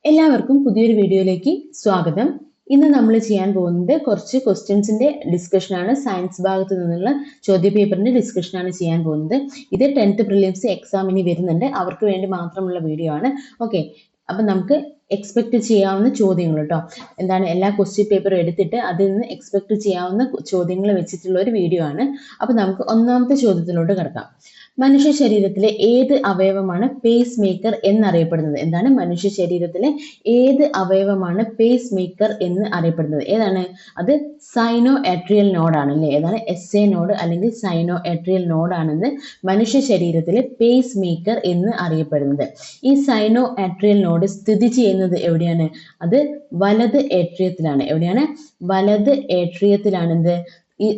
എല്ലാവർക്കും പുതിയൊരു വീഡിയോയിലേക്ക് സ്വാഗതം. ഇന്ന് നമ്മൾ ചെയ്യാൻ പോകുന്നത് കുറച്ച് ക്വസ്റ്റ്യൻസിന്റെ ഡിസ്കഷനാണ്. സയൻസ് ഭാഗത്ത് നിന്നുള്ള ചോദ്യ പേപ്പറിന്റെ ഡിസ്കഷനാണ് ചെയ്യാൻ പോകുന്നത്. ഇത് 10th പ്രിലിംസ് എക്സാമിന് വരുന്നുണ്ട്, അവർക്ക് വേണ്ടി മാത്രമുള്ള വീഡിയോ ആണ്. ഓക്കെ, അപ്പം നമുക്ക് എക്സ്പെക്ട് ചെയ്യാവുന്ന ചോദ്യങ്ങൾ കേട്ടോ. എന്താണ്, എല്ലാ ക്വസ്റ്റ്യൻ പേപ്പറും എടുത്തിട്ട് അതിൽ നിന്ന് എക്സ്പെക്ട് ചെയ്യാവുന്ന ചോദ്യങ്ങൾ വെച്ചിട്ടുള്ള ഒരു വീഡിയോ ആണ്. അപ്പം നമുക്ക് ഒന്നാമത്തെ ചോദ്യത്തിലോട്ട് കിടക്കാം. മനുഷ്യ ശരീരത്തിലെ ഏത് അവയവമാണ് പേസ് മേക്കർ എന്നറിയപ്പെടുന്നത്? എന്താണ്, മനുഷ്യ ശരീരത്തിലെ ഏത് അവയവമാണ് പേസ് മേക്കർ എന്ന് അറിയപ്പെടുന്നത്? ഏതാണ് അത്? സൈനോ ആട്രിയൽ നോഡാണ് അല്ലേ? ഏതാണ്? SA നോഡ് അല്ലെങ്കിൽ സൈനോ ആട്രിയൽ നോഡാണെന്ന് മനുഷ്യ ശരീരത്തിലെ പേസ് മേക്കർ എന്ന് അറിയപ്പെടുന്നത്. ഈ സൈനോ ആട്രിയൽ നോഡ് സ്ഥിതി ചെയ്യുന്നത് എവിടെയാണ്? അത് വലത് ഏട്രിയത്തിലാണ്. എവിടെയാണ്? വലത് ഏട്രിയത്തിലാണെന്ത്? ഈ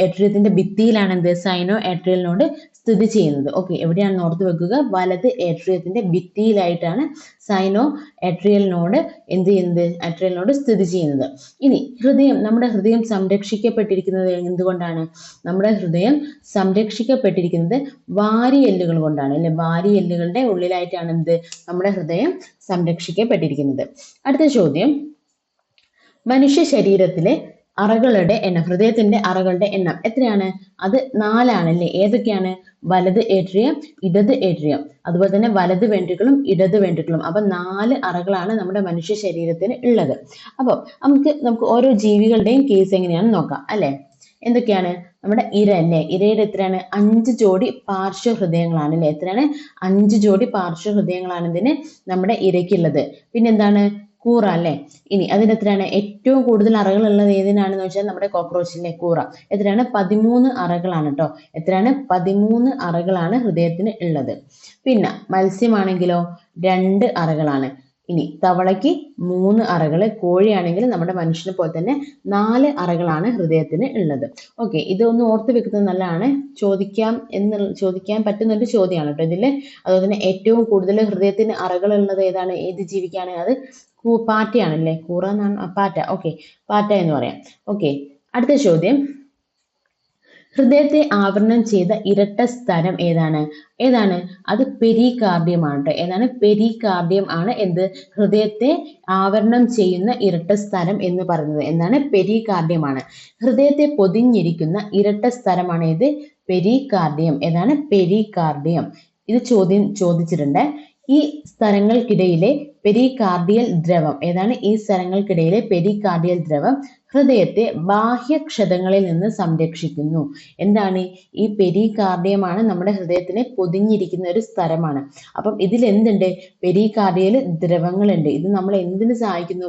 ഏട്രിയത്തിന്റെ ഭിത്തിയിലാണെന്ത്? സൈനോ ആട്രിയൽ നോഡ് സ്ഥിതി ചെയ്യുന്നത്. ഓക്കെ, എവിടെയാണെന്ന് ഓർത്ത് വെക്കുക. വലത് ഏട്രിയത്തിന്റെ ഭിത്തിയിലായിട്ടാണ് സൈനോ ആട്രിയൽ നോഡ് എന്ത് ചെയ്യുന്നത്? ആട്രിയൽ നോഡ് സ്ഥിതി ചെയ്യുന്നത്. ഇനി ഹൃദയം, നമ്മുടെ ഹൃദയം സംരക്ഷിക്കപ്പെട്ടിരിക്കുന്നത് എന്തുകൊണ്ടാണ്? നമ്മുടെ ഹൃദയം സംരക്ഷിക്കപ്പെട്ടിരിക്കുന്നത് വാരിയെല്ലുകൾ കൊണ്ടാണ് അല്ലെ? വാരിയെല്ലുകളുടെ ഉള്ളിലായിട്ടാണ് എന്ത്? നമ്മുടെ ഹൃദയം സംരക്ഷിക്കപ്പെട്ടിരിക്കുന്നത്. അടുത്ത ചോദ്യം, മനുഷ്യ ശരീരത്തിലെ അറകളുടെ എണ്ണം, ഹൃദയത്തിന്റെ അറകളുടെ എണ്ണം എത്രയാണ്? അത് 4 ആണല്ലേ? ഏതൊക്കെയാണ്? വലത് ഏട്രിയം, ഇടത് ഏട്രിയം, അതുപോലെ തന്നെ വലത് വെൻട്രിക്കിളും ഇടത് വെൻട്രിക്കിളും. അപ്പൊ 4 അറകളാണ് നമ്മുടെ മനുഷ്യ ശരീരത്തിന് ഉള്ളത്. അപ്പോൾ നമുക്ക് ഓരോ ജീവികളുടെയും കേസ് എങ്ങനെയാണെന്ന് നോക്കാം അല്ലെ? എന്തൊക്കെയാണ്? നമ്മുടെ ഇര അല്ലേ? ഇരയുടെ എത്രയാണ്? 5 ജോഡി പാർശ്വഹൃദയങ്ങളാണ് അല്ലെ? എത്രയാണ്? 5 ജോഡി പാർശ്വഹൃദയങ്ങളാണ് ഇതിന് നമ്മുടെ ഇരയ്ക്കുള്ളത്. പിന്നെന്താണ്? കൂറ അല്ലെ? ഇനി അതിന് എത്രയാണ്? ഏറ്റവും കൂടുതൽ അറകൾ ഉള്ളത് ഏതിനാണെന്ന് വെച്ചാൽ നമ്മുടെ കോക്രോച്ചിലെ കൂറ. എത്രയാണ്? 13 അറകളാണ് കേട്ടോ. എത്രയാണ്? 13 അറകളാണ് ഹൃദയത്തിന് ഉള്ളത്. പിന്നെ മത്സ്യമാണെങ്കിലോ 2 അറകളാണ്. ഇനി തവളയ്ക്ക് 3 അറകൾ, കോഴിയാണെങ്കിൽ നമ്മുടെ മനുഷ്യനെ പോലെ തന്നെ 4 അറകളാണ് ഹൃദയത്തിന് ഉള്ളത്. ഓക്കെ, ഇതൊന്ന് ഓർത്ത് വെക്കുന്നത് നല്ലതാണ്. ചോദിക്കാൻ പറ്റുന്ന ഒരു ചോദ്യമാണ് കേട്ടോ ഇതില്. അതുപോലെ തന്നെ ഏറ്റവും കൂടുതൽ ഹൃദയത്തിന് അറകൾ ഉള്ളത് ഏതാണ്? ഏത് ജീവിക്കാണ്? അത് പാറ്റയാണല്ലേ? കൂറ എന്നാണ്, പാറ്റ. ഓക്കെ, പാറ്റ എന്ന് പറയാം. ഓക്കെ, അടുത്ത ചോദ്യം, ഹൃദയത്തെ ആവരണം ചെയ്ത ഇരട്ട സ്ഥലം ഏതാണ്? അത് പെരികാർഡിയം ആണ് കേട്ടോ. ഏതാണ്? പെരികാർഡിയം ആണ് എന്ത്? ഹൃദയത്തെ ആവരണം ചെയ്യുന്ന ഇരട്ട സ്ഥലം എന്ന് പറയുന്നത്. എന്താണ്? പെരികാർഡിയം ആണ്. ഹൃദയത്തെ പൊതിഞ്ഞിരിക്കുന്ന ഇരട്ട സ്ഥലമാണ് ഇത്? പെരികാർഡിയം. ഏതാണ്? പെരികാർഡിയം. ഇത് ചോദിച്ചിട്ടുണ്ട്. ഈ സ്ഥലങ്ങൾക്കിടയിലെ പെരികാർഡിയൽ ദ്രവം ഏതാണ്? ഈ സ്ഥലങ്ങൾക്കിടയിലെ പെരികാർഡിയൽ ദ്രവം ഹൃദയത്തെ ബാഹ്യക്ഷതങ്ങളിൽ നിന്ന് സംരക്ഷിക്കുന്നു. എന്താണ്? ഈ പെരികാർഡിയമാണ് നമ്മുടെ ഹൃദയത്തിനെ പൊതിഞ്ഞിരിക്കുന്ന ഒരു സ്ഥലമാണ്. അപ്പം ഇതിൽ എന്തുണ്ട്? പെരികാർഡിയൽ ദ്രവങ്ങളുണ്ട്. ഇത് നമ്മളെ എന്തിനു സഹായിക്കുന്നു?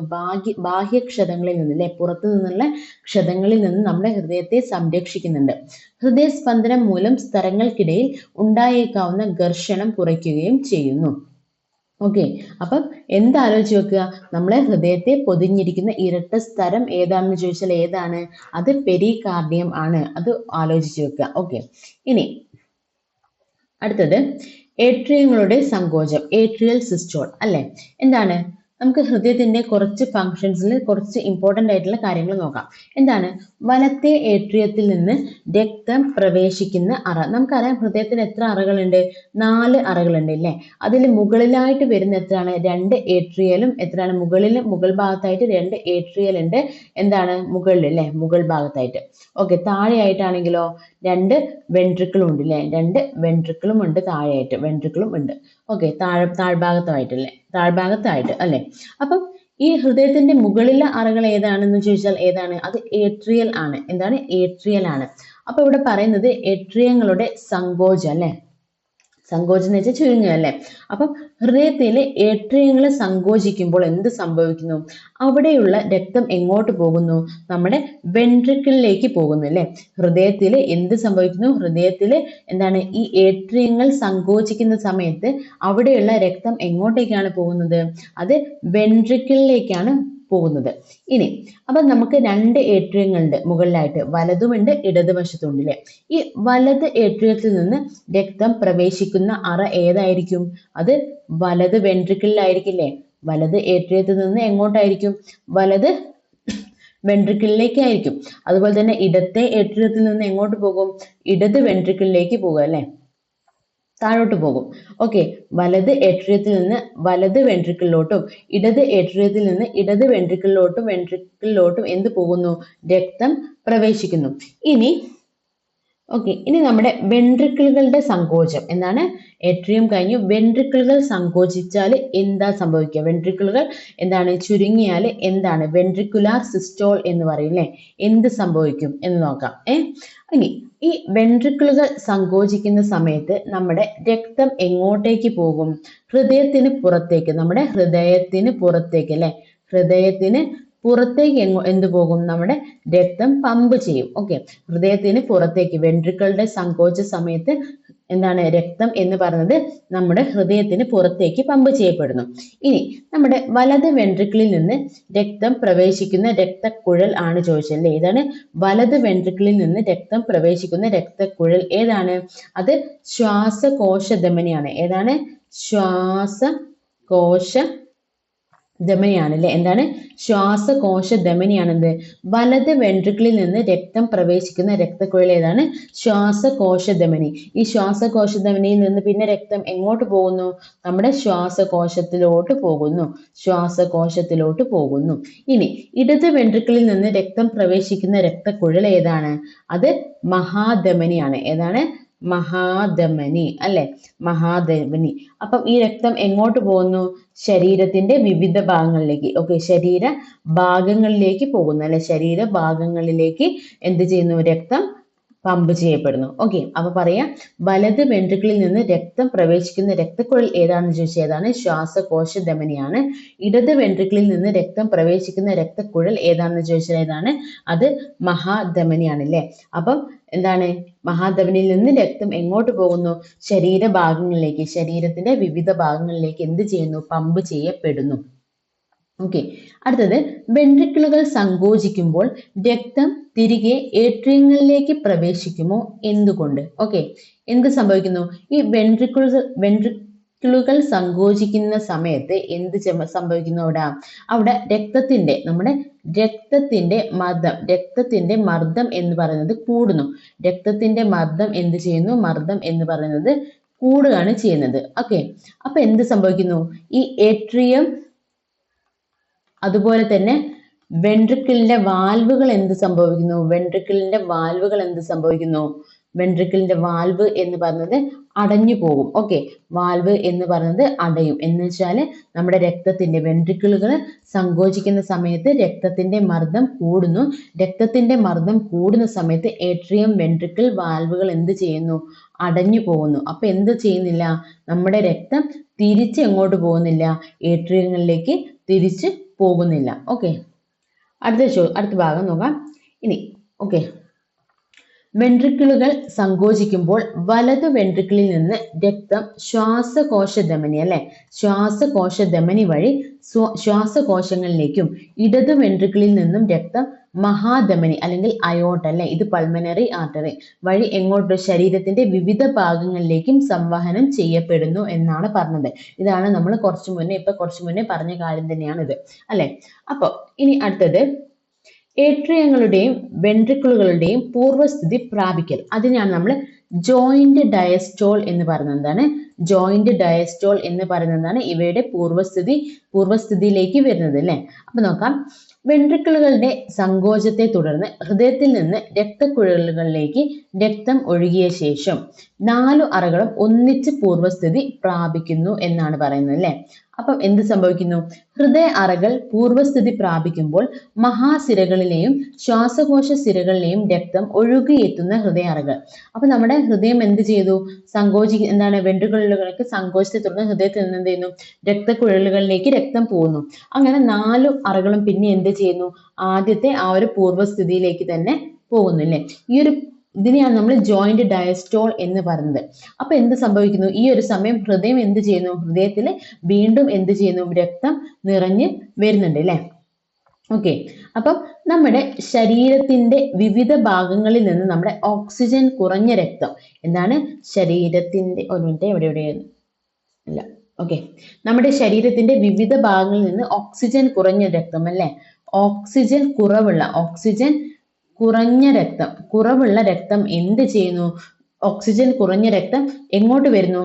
ബാഹ്യക്ഷതങ്ങളിൽ നിന്ന് അല്ലെ? പുറത്തു നിന്നുള്ള ക്ഷതങ്ങളിൽ നിന്ന് നമ്മുടെ ഹൃദയത്തെ സംരക്ഷിക്കുന്നുണ്ട്. ഹൃദയസ്പന്ദനം മൂലം സ്ഥലങ്ങൾക്കിടയിൽ ഉണ്ടായേക്കാവുന്ന ഘർഷണം കുറയ്ക്കുകയും ചെയ്യുന്നു. ഓക്കെ, അപ്പം എന്താലോചിച്ച് വെക്കുക? നമ്മളെ ഹൃദയത്തെ പൊതിഞ്ഞിരിക്കുന്ന ഇരട്ട സ്ഥലം ഏതാണെന്ന് ചോദിച്ചാൽ ഏതാണ്? അത് പെരികാർഡിയം ആണ്. അത് ആലോചിച്ച് വെക്കുക. ഓക്കെ, ഇനി അടുത്തത് ഏട്രിയങ്ങളുടെ സങ്കോചം, ഏട്രിയൽ സിസ്റ്റോൾ അല്ലെ? എന്താണ്? നമുക്ക് ഹൃദയത്തിന്റെ കുറച്ച് ഫങ്ഷൻസിൽ കുറച്ച് ഇമ്പോർട്ടൻ്റ് ആയിട്ടുള്ള കാര്യങ്ങൾ നോക്കാം. എന്താണ്? വലത്തെ ഏട്രിയത്തിൽ നിന്ന് രക്തം പ്രവേശിക്കുന്ന അറ. നമുക്കറിയാം ഹൃദയത്തിന് എത്ര അറകളുണ്ട്? 4 അറകളുണ്ട് അല്ലേ? അതിൽ മുകളിലായിട്ട് വരുന്ന എത്രയാണ്? 2 ഏട്രിയലും. എത്രയാണ്? മുകൾ ഭാഗത്തായിട്ട് 2 ഏട്രിയൽ ഉണ്ട്. എന്താണ്? മുകളിൽ അല്ലേ? മുകൾ ഭാഗത്തായിട്ട്. ഓക്കെ, താഴെയായിട്ടാണെങ്കിലോ 2 വെൻട്രിക്കിളും ഉണ്ട് അല്ലേ? 2 വെൻട്രിക്കിളും ഉണ്ട് താഴെയായിട്ട്. വെൻട്രിക്കിളും ഉണ്ട്. ഓക്കെ, താഴ്ഭാഗത്തായിട്ട് അല്ലെ? അപ്പം ഈ ഹൃദയത്തിന്റെ മുകളിലെ അറകൾ ഏതാണെന്ന് ചോദിച്ചാൽ ഏതാണ്? അത് ഏട്രിയൽ ആണ്. എന്താണ്? ഏട്രിയൽ ആണ്. അപ്പൊ ഇവിടെ പറയുന്നത് ഏട്രിയങ്ങളുടെ സങ്കോചം അല്ലെ? സങ്കോചം എന്ന് വെച്ചാൽ ചുരുങ്ങുക അല്ലെ? അപ്പം ഹൃദയത്തിലെ ഏട്രിയങ്ങൾ സങ്കോചിക്കുമ്പോൾ എന്ത് സംഭവിക്കുന്നു? അവിടെയുള്ള രക്തം എങ്ങോട്ട് പോകുന്നു? നമ്മുടെ വെൻട്രിക്കിളിലേക്ക് പോകുന്നു അല്ലെ? ഹൃദയത്തിൽ എന്ത് സംഭവിക്കുന്നു? ഹൃദയത്തിൽ എന്താണ്? ഈ ഏട്രിയങ്ങൾ സങ്കോചിക്കുന്ന സമയത്ത് അവിടെയുള്ള രക്തം എങ്ങോട്ടേക്കാണ് പോകുന്നത്? അത് വെൻട്രിക്കിളിലേക്കാണ് പോകുന്നത്. ഇനി അപ്പൊ നമുക്ക് 2 ഏട്രിയങ്ങളുണ്ട് മുകളിലായിട്ട്, വലതുമുണ്ട് ഇടതുവശത്തുണ്ട് അല്ലെ? ഈ വലത് ഏട്രിയത്തിൽ നിന്ന് രക്തം പ്രവേശിക്കുന്ന അറ ഏതായിരിക്കും? അത് വലത് വെൻട്രിക്കിളിലായിരിക്കില്ലേ? വലത് ഏട്രിയത്തിൽ നിന്ന് എങ്ങോട്ടായിരിക്കും? വലത് വെൻട്രിക്കിളിലേക്കായിരിക്കും. അതുപോലെ തന്നെ ഇടത്തെ ഏട്രിയത്തിൽ നിന്ന് എങ്ങോട്ട് പോകും? ഇടത് വെൻട്രിക്കിളിലേക്ക് പോകും അല്ലെ? താഴോട്ട് പോകും. ഓക്കെ, വലത് ഏട്രിയത്തിൽ നിന്ന് വലത് വെൻട്രിക്കിളിലോട്ടും ഇടത് ഏട്രിയത്തിൽ നിന്ന് ഇടത് വെൻട്രിക്കിളിലോട്ടും എന്ത് പോകുന്നു? രക്തം പ്രവേശിക്കുന്നു. ഇനി നമ്മുടെ വെൻട്രിക്കിളുകളുടെ സങ്കോചം എന്താണ്? ഏട്രിയം കഴിഞ്ഞു വെൻട്രിക്കിളുകൾ സങ്കോചിച്ചാൽ എന്താ സംഭവിക്കുക? വെൻട്രിക്കിളുകൾ എന്താണ് ചുരുങ്ങിയാൽ എന്താണ്? വെൻട്രിക്കുലാർ സിസ്റ്റോൾ എന്ന് പറയില്ലേ? എന്ത് സംഭവിക്കും എന്ന് നോക്കാം. ഇനി ഈ വെൻട്രിക്കിളുകൾ സങ്കോചിക്കുന്ന സമയത്ത് നമ്മുടെ രക്തം എങ്ങോട്ടേക്ക് പോകും? ഹൃദയത്തിന് പുറത്തേക്ക്, നമ്മുടെ ഹൃദയത്തിന് പുറത്തേക്ക് അല്ലെ, ഹൃദയത്തിന് പുറത്തേക്ക് എന്ത് പോകും? നമ്മുടെ രക്തം പമ്പ് ചെയ്യും. ഓക്കെ, ഹൃദയത്തിന് പുറത്തേക്ക് വെൻട്രിക്കിളുടെ സങ്കോച സമയത്ത് എന്താണ്? രക്തം എന്ന് പറയുന്നത് നമ്മുടെ ഹൃദയത്തിന് പുറത്തേക്ക് പമ്പ് ചെയ്യപ്പെടുന്നു. ഇനി നമ്മുടെ വലത് വെൻട്രിക്കിളിൽ നിന്ന് രക്തം പ്രവേശിക്കുന്ന രക്തക്കുഴൽ ആണ് ചോദിച്ചല്ലേ. ഏതാണ്? വലത് വെൻട്രിക്കിളിൽ നിന്ന് രക്തം പ്രവേശിക്കുന്ന രക്തക്കുഴൽ ഏതാണ്? അത് ശ്വാസകോശ ധമനിയാണ്. ഏതാണ്? ശ്വാസകോശ ധമനിയാണ് അല്ലെ. എന്താണ്? ശ്വാസകോശ ധമനിയാണെന്ത്? വലത് വെൻട്രിക്കിളിൽ നിന്ന് രക്തം പ്രവേശിക്കുന്ന രക്തക്കുഴൽ ഏതാണ്? ശ്വാസകോശ ധമനി. ഈ ശ്വാസകോശ ധമനിയിൽ നിന്ന് പിന്നെ രക്തം എങ്ങോട്ട് പോകുന്നു? നമ്മുടെ ശ്വാസകോശത്തിലോട്ട് പോകുന്നു. ശ്വാസകോശത്തിലോട്ട് പോകുന്നു. ഇനി ഇടത് വെൻട്രിക്കിളിൽ നിന്ന് രക്തം പ്രവേശിക്കുന്ന രക്തക്കുഴൽ ഏതാണ്? അത് മഹാധമനിയാണ്. ഏതാണ്? മഹാധമനി അല്ലെ, മഹാധമനി. അപ്പം ഈ രക്തം എങ്ങോട്ട് പോകുന്നു? ശരീരത്തിന്റെ വിവിധ ഭാഗങ്ങളിലേക്ക്. ഓക്കെ, ശരീര ഭാഗങ്ങളിലേക്ക് പോകുന്നു അല്ലെ. ശരീര ഭാഗങ്ങളിലേക്ക് എന്ത് ചെയ്യുന്നു? രക്തം പമ്പ് ചെയ്യപ്പെടുന്നു. ഓക്കെ, അപ്പൊ പറയാം, വലത് വെൻട്രിക്കിളിൽ നിന്ന് രക്തം പ്രവേശിക്കുന്ന രക്തക്കുഴൽ ഏതാണെന്ന് ചോദിച്ചാൽ ഏതാണ്? ശ്വാസകോശ ധമനിയാണ്. ഇടത് വെൻട്രിക്കിളിൽ നിന്ന് രക്തം പ്രവേശിക്കുന്ന രക്തക്കുഴൽ ഏതാണെന്ന് ചോദിച്ചാൽ ഏതാണ്? അത് മഹാധമനിയാണ് അല്ലേ. അപ്പം എന്താണ്? മഹാധമനിയിൽ നിന്ന് രക്തം എങ്ങോട്ട് പോകുന്നു? ശരീരഭാഗങ്ങളിലേക്ക്, ശരീരത്തിന്റെ വിവിധ ഭാഗങ്ങളിലേക്ക് എന്ത് ചെയ്യുന്നു? പമ്പ് ചെയ്യപ്പെടുന്നു. ഓക്കെ, അടുത്തത് വെൻട്രിക്കിളുകൾ സങ്കോചിക്കുമ്പോൾ രക്തം തിരികെ ഏട്രിയങ്ങളിലേക്ക് പ്രവേശിക്കുമോ? എന്തുകൊണ്ട്? ഓക്കെ, എന്ത് സംഭവിക്കുന്നു? ഈ വെൻട്രിക്കിളുകൾ സങ്കോചിക്കുന്ന സമയത്ത് എന്ത് സംഭവിക്കുന്നു? അവിടെ രക്തത്തിന്റെ, നമ്മുടെ രക്തത്തിന്റെ മർദ്ദം എന്ന് പറയുന്നത് കൂടുന്നു. രക്തത്തിന്റെ മർദ്ദം എന്ത് ചെയ്യുന്നു? മർദ്ദം എന്ന് പറയുന്നത് കൂടുകയാണ് ചെയ്യുന്നത്. ഓക്കെ, അപ്പൊ എന്ത് സംഭവിക്കുന്നു? ഈ ഏട്രിയം അതുപോലെ തന്നെ വെൻട്രിക്കിളിന്റെ വാൽവുകൾ എന്ത് സംഭവിക്കുന്നു? വെൻട്രിക്കിളിന്റെ വാൽവ് എന്ന് പറയുന്നത് അടഞ്ഞു പോകും. ഓക്കെ, വാൽവ് എന്ന് പറയുന്നത് അടയും. എന്ന് വെച്ചാല് നമ്മുടെ രക്തത്തിന്റെ വെൻട്രിക്കിളുകൾ സങ്കോചിക്കുന്ന സമയത്ത് രക്തത്തിന്റെ മർദ്ദം കൂടുന്നു. രക്തത്തിന്റെ മർദ്ദം കൂടുന്ന സമയത്ത് ഏട്രിയം വെൻട്രിക്കിൾ വാൽവുകൾ എന്ത് ചെയ്യുന്നു? അടഞ്ഞു പോകുന്നു. അപ്പൊ എന്ത് ചെയ്യുന്നില്ല? നമ്മുടെ രക്തം തിരിച്ച് എങ്ങോട്ട് പോകുന്നില്ല? ഏട്രിയങ്ങളിലേക്ക് തിരിച്ച് പോകുന്നില്ല. ഓക്കെ, അടുത്ത ഭാഗം നോക്കാം. ഇനി ഓക്കെ, വെൻട്രിക്കിളുകൾ സങ്കോചിക്കുമ്പോൾ വലതു വെൻട്രിക്കിളിൽ നിന്ന് രക്തം ശ്വാസകോശ ധമനി അല്ലെ, ശ്വാസകോശ ധമനി വഴി ശ്വാസകോശങ്ങളിലേക്കും ഇടതു വെൻട്രിക്കിളിൽ നിന്നും രക്തം മഹാധമനി അല്ലെങ്കിൽ അയോർട്ട അല്ലെ, ഇത് പൾമനറി ആർട്ടറി വഴി എങ്ങോട്ട്? ശരീരത്തിന്റെ വിവിധ ഭാഗങ്ങളിലേക്കും സംവഹനം ചെയ്യപ്പെടുന്നു എന്നാണ് പറഞ്ഞത്. ഇതാണ് നമ്മൾ കുറച്ചു മുന്നേ പറഞ്ഞ കാര്യം തന്നെയാണ് ഇത് അല്ലെ. അപ്പൊ ഇനി അടുത്തത് ഏട്രിയങ്ങളുടെയും വെൻട്രിക്കിളുകളുടെയും പൂർവ്വസ്ഥിതി പ്രാപിക്കൽ. അതിനാണ് നമ്മൾ ജോയിന്റ് ഡയസ്റ്റോൾ എന്ന് പറയുന്നത്. എന്താണ്? ജോയിന്റ് ഡയസ്റ്റോൾ എന്ന് പറയുന്നതാണ് ഇവയുടെ പൂർവ്വസ്ഥിതിയിലേക്ക് വരുന്നത് അല്ലെ. അപ്പൊ നോക്കാം, വെൻട്രിക്കിളുകളുടെ സങ്കോചത്തെ തുടർന്ന് ഹൃദയത്തിൽ നിന്ന് രക്തക്കുഴലുകളിലേക്ക് രക്തം ഒഴുകിയ ശേഷം 4 അറകളും ഒന്നിച്ച് പൂർവ്വസ്ഥിതി പ്രാപിക്കുന്നു എന്നാണ് പറയുന്നത് അല്ലെ. അപ്പം എന്ത് സംഭവിക്കുന്നു? ഹൃദയ അറകൾ പൂർവ്വസ്ഥിതി പ്രാപിക്കുമ്പോൾ മഹാസിരകളിലെയും ശ്വാസകോശ സിരകളിലെയും രക്തം ഒഴുകിയെത്തുന്ന ഹൃദയ അറകൾ. അപ്പൊ നമ്മുടെ ഹൃദയം എന്ത് ചെയ്തു? എന്താണ്? വെൻട്രിക്കിളുകൾക്ക് സങ്കോചത്തെ തുടർന്ന് ഹൃദയത്തിൽ നിന്ന് എന്ത് ചെയ്യുന്നു? രക്തക്കുഴലുകളിലേക്ക് രക്തം പോകുന്നു. അങ്ങനെ 4 അറകളും പിന്നെ എന്ത് ചെയ്യുന്നു? ആദ്യത്തെ ആ ഒരു പൂർവ്വസ്ഥിതിയിലേക്ക് തന്നെ പോകുന്നു അല്ലെ. ഇതിനെയാണ് നമ്മൾ ജോയിന്റ് ഡയസ്റ്റോൾ എന്ന് പറയുന്നത്. അപ്പൊ എന്ത് സംഭവിക്കുന്നു? ഈ ഒരു സമയം ഹൃദയം എന്ത് ചെയ്യുന്നു? ഹൃദയത്തിൽ വീണ്ടും എന്ത് ചെയ്യുന്നു? രക്തം നിറഞ്ഞ് വരുന്നുണ്ട് അല്ലെ. ഓക്കെ, അപ്പം നമ്മുടെ ശരീരത്തിന്റെ വിവിധ ഭാഗങ്ങളിൽ നിന്ന് നമ്മുടെ ഓക്സിജൻ കുറഞ്ഞ രക്തം എന്താണ്? ശരീരത്തിന്റെ അല്ല ഓക്കെ, നമ്മുടെ ശരീരത്തിന്റെ വിവിധ ഭാഗങ്ങളിൽ നിന്ന് ഓക്സിജൻ കുറഞ്ഞ രക്തം അല്ലെ, ഓക്സിജൻ കുറവുള്ള രക്തം എന്ത് ചെയ്യുന്നു? ഓക്സിജൻ കുറഞ്ഞ രക്തം എങ്ങോട്ട് വരുന്നു?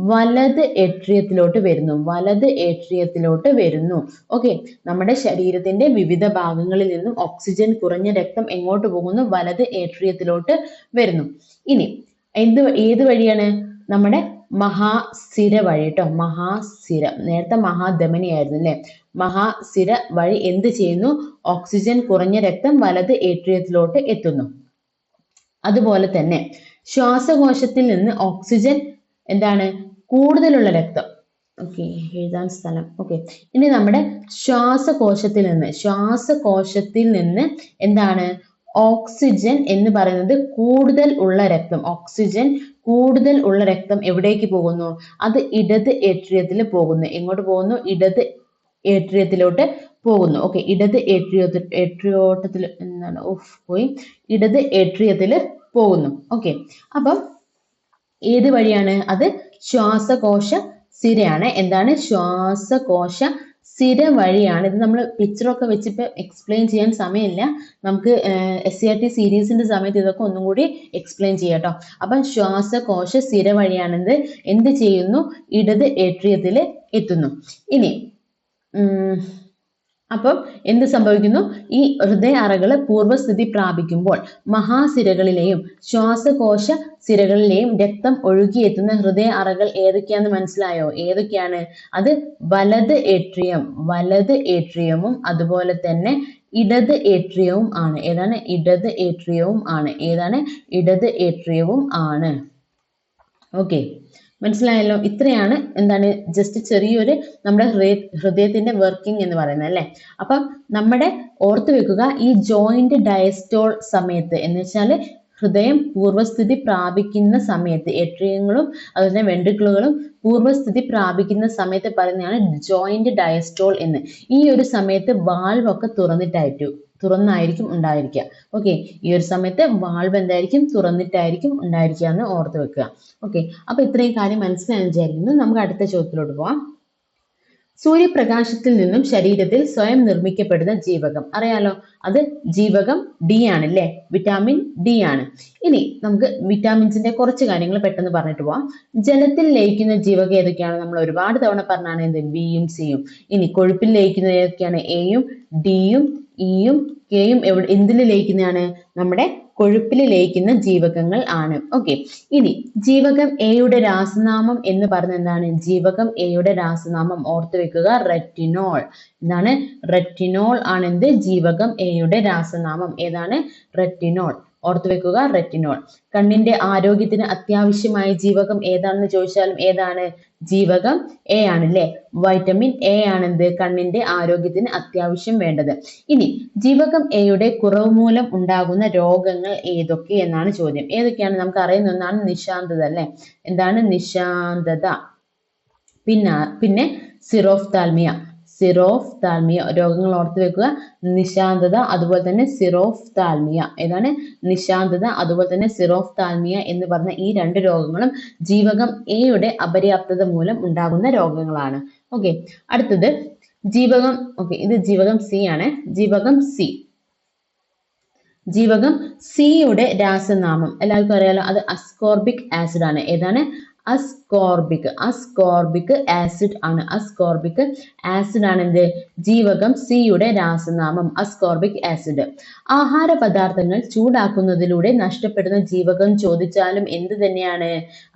വലത് ഏട്രിയത്തിലോട്ട് വരുന്നു. വലത് ഏട്രിയത്തിലോട്ട് വരുന്നു. ഓക്കെ, നമ്മുടെ ശരീരത്തിന്റെ വിവിധ ഭാഗങ്ങളിൽ നിന്നും ഓക്സിജൻ കുറഞ്ഞ രക്തം എങ്ങോട്ട് പോകുന്നു? വലത് ഏട്രിയത്തിലോട്ട് വരുന്നു. ഇനി ഏത് വഴിയാണ്? നമ്മുടെ മഹാസിര വഴി കേട്ടോ. മഹാസിര, നേരത്തെ മഹാധമനി ആയിരുന്നു അല്ലെ. മഹാസിര വഴി എന്ത് ചെയ്യുന്നു? ഓക്സിജൻ കുറഞ്ഞ രക്തം വലത് ഏട്രിയത്തിലോട്ട് എത്തുന്നു. അതുപോലെ തന്നെ ശ്വാസകോശത്തിൽ നിന്ന് ഓക്സിജൻ എന്താണ്? കൂടുതലുള്ള രക്തം. ഓക്കെ, എഴുതാൻ സ്ഥലം. ഓക്കെ, ഇനി നമ്മുടെ ശ്വാസകോശത്തിൽ നിന്ന് എന്താണ്? ഓക്സിജൻ എന്ന് പറയുന്നത് കൂടുതൽ ഉള്ള രക്തം. ഓക്സിജൻ കൂടുതൽ ഉള്ള രക്തം എവിടേക്ക് പോകുന്നു? അത് ഇടത് ഏട്രിയത്തിൽ പോകുന്നു. എങ്ങോട്ട് പോകുന്നു? ഇടത് ഏട്രിയത്തിലോട്ട് പോകുന്നു. ഓക്കെ, ഇടത് ഏട്രിയോട്ടത്തിൽ എന്താണ് പോയി ഇടത് ഏട്രിയത്തിൽ പോകുന്നു. ഓക്കെ, അപ്പം ഏത് വഴിയാണ്? അത് ശ്വാസകോശ സിരയാണ്. എന്താണ്? ശ്വാസകോശ സിര വഴിയാണ്. ഇത് നമ്മൾ പിക്ചറൊക്കെ വെച്ചിട്ട് എക്സ്പ്ലെയിൻ ചെയ്യാൻ സമയമില്ല. നമുക്ക് SCRT സീരീസിന്റെ സമയത്ത് ഇതൊക്കെ ഒന്നും കൂടി എക്സ്പ്ലെയിൻ ചെയ്യാം കേട്ടോ. അപ്പം ശ്വാസകോശ സിര വഴിയാണെന്ത് എന്ത് ചെയ്യുന്നു? ഇടത് ഏട്രിയത്തിൽ എത്തുന്നു. ഇനി അപ്പം എന്ത് സംഭവിക്കുന്നു? ഈ ഹൃദയ അറകൾ പൂർവ്വസ്ഥിതി പ്രാപിക്കുമ്പോൾ മഹാസിരകളിലെയും ശ്വാസകോശ സിരകളിലെയും രക്തം ഒഴുകിയെത്തുന്ന ഹൃദയ അറകൾ ഏതൊക്കെയാണെന്ന് മനസ്സിലായോ? ഏതൊക്കെയാണ്? അത് വലത് ഏട്രിയമും അതുപോലെ തന്നെ ഇടത് ഏട്രിയവും ആണ്. ഏതാണ്? ഇടത് ഏട്രിയവും ആണ്. ഏതാണ്? ഇടത് ഏട്രിയവും ആണ്. ഓക്കെ, മനസ്സിലായല്ലോ? ഇത്രയാണ് എന്താണ് ജസ്റ്റ് ചെറിയൊരു നമ്മുടെ ഹൃദയത്തിന്റെ വർക്കിംഗ് എന്ന് പറയുന്നത് അല്ലെ. അപ്പം നമ്മുടെ ഓർത്തു വെക്കുക, ഈ ജോയിന്റ് ഡയസ്റ്റോൾ സമയത്ത് എന്ന് വെച്ചാൽ ഹൃദയം പൂർവ്വസ്ഥിതി പ്രാപിക്കുന്ന സമയത്ത് ഏട്രിയങ്ങളും അതുപോലെ വെൻട്രിക്കിളുകളും പൂർവ്വസ്ഥിതി പ്രാപിക്കുന്ന സമയത്ത് പറയുന്നതാണ് ജോയിന്റ് ഡയസ്റ്റോൾ എന്ന്. ഈ ഒരു സമയത്ത് വാൽവ് ഒക്കെ തുറന്നായിരിക്കും ഉണ്ടായിരിക്കുക. ഓക്കെ, ഈ ഒരു സമയത്ത് വാൾവ് എന്തായിരിക്കും? തുറന്നിട്ടായിരിക്കും ഉണ്ടായിരിക്കുക എന്ന് ഓർത്ത് വെക്കുക. ഓക്കെ, അപ്പൊ ഇത്രയും കാര്യം മനസ്സിലായെന്ന് വിചാരിക്കുന്നു. നമുക്ക് അടുത്ത ചോദ്യത്തിലോട്ട് പോവാം. സൂര്യപ്രകാശത്തിൽ നിന്നും ശരീരത്തിൽ സ്വയം നിർമ്മിക്കപ്പെടുന്ന ജീവകം അറിയാലോ. അത് ജീവകം D ആണ് അല്ലേ. വിറ്റാമിൻ D ആണ്. ഇനി നമുക്ക് വിറ്റാമിൻസിന്റെ കുറച്ച് കാര്യങ്ങൾ പെട്ടെന്ന് പറഞ്ഞിട്ട് പോവാം. ജലത്തിൽ ലയിക്കുന്ന ജീവകം ഏതൊക്കെയാണ്? നമ്മൾ ഒരുപാട് തവണ പറഞ്ഞാണ് എന്ത്? ബിയും സിയും. ഇനി കൊഴുപ്പിൽ ലയിക്കുന്നത് ഏതൊക്കെയാണ്? എയും ഡിയും ഇയും കെയും എന്തിൽ ലയിക്കുന്നതാണ്? നമ്മുടെ കൊഴുപ്പിൽ ലയിക്കുന്ന ജീവകങ്ങൾ ആണ്. ഓക്കെ, ഇനി ജീവകം എയുടെ രാസനാമം എന്ന് പറഞ്ഞ എന്താണ്? ജീവകം എയുടെ രാസനാമം ഓർത്തു വെക്കുക, റെറ്റിനോൾ. എന്താണ്? റെറ്റിനോൾ ആണ് എന്ത്? ജീവകം എയുടെ രാസനാമം. ഏതാണ്? റെറ്റിനോൾ. ഓർത്തു വെക്കുക, റെറ്റിനോൾ. കണ്ണിന്റെ ആരോഗ്യത്തിന് അത്യാവശ്യമായ ജീവകം ഏതാണെന്ന് ചോദിച്ചാലും ഏതാണ്? ജീവകം എ ആണല്ലേ. വൈറ്റമിൻ എ ആണെന്ത്? കണ്ണിന്റെ ആരോഗ്യത്തിന് അത്യാവശ്യം വേണ്ടത്. ഇനി ജീവകം എയുടെ കുറവ് മൂലം ഉണ്ടാകുന്ന രോഗങ്ങൾ ഏതൊക്കെ എന്നാണ് ചോദ്യം. ഏതൊക്കെയാണ്? നമുക്ക് അറിയുന്ന ഒന്നാണ് നിശാന്തത അല്ലെ. എന്താണ്? നിശാന്തത. പിന്നെ സിറോഫ്താൽമിയ. രോഗങ്ങൾ ഓർത്ത് വെക്കുക. നിശാന്തത അതുപോലെ തന്നെ സിറോഫ്താൽമിയ. ഏതാണ്? നിശാന്തത അതുപോലെ തന്നെ സിറോഫ്താൽമിയ എന്ന് പറഞ്ഞ ഈ രണ്ട് രോഗങ്ങളും ജീവകം എയുടെ അപര്യാപ്തത മൂലം ഉണ്ടാകുന്ന രോഗങ്ങളാണ്. ഓക്കെ, അടുത്തത് ജീവകം. ഓക്കെ, ഇത് ജീവകം സി ആണ്. ജീവകം സിയുടെ രാസനാമം എല്ലാവർക്കും അറിയാലോ. അത് അസ്കോർബിക് ആസിഡ് ആണ്. ഏതാണ്? അസ്കോർബിക് ആസിഡ് ആണ്. അസ്കോർബിക് ആസിഡ് ആണ് എന്ത്? ജീവകം സിയുടെ രാസനാമം അസ്കോർബിക് ആസിഡ്. ആഹാര പദാർത്ഥങ്ങൾ ചൂടാക്കുന്നതിലൂടെ നഷ്ടപ്പെടുന്ന ജീവകം ചോദിച്ചാലും എന്ത് തന്നെയാണ്?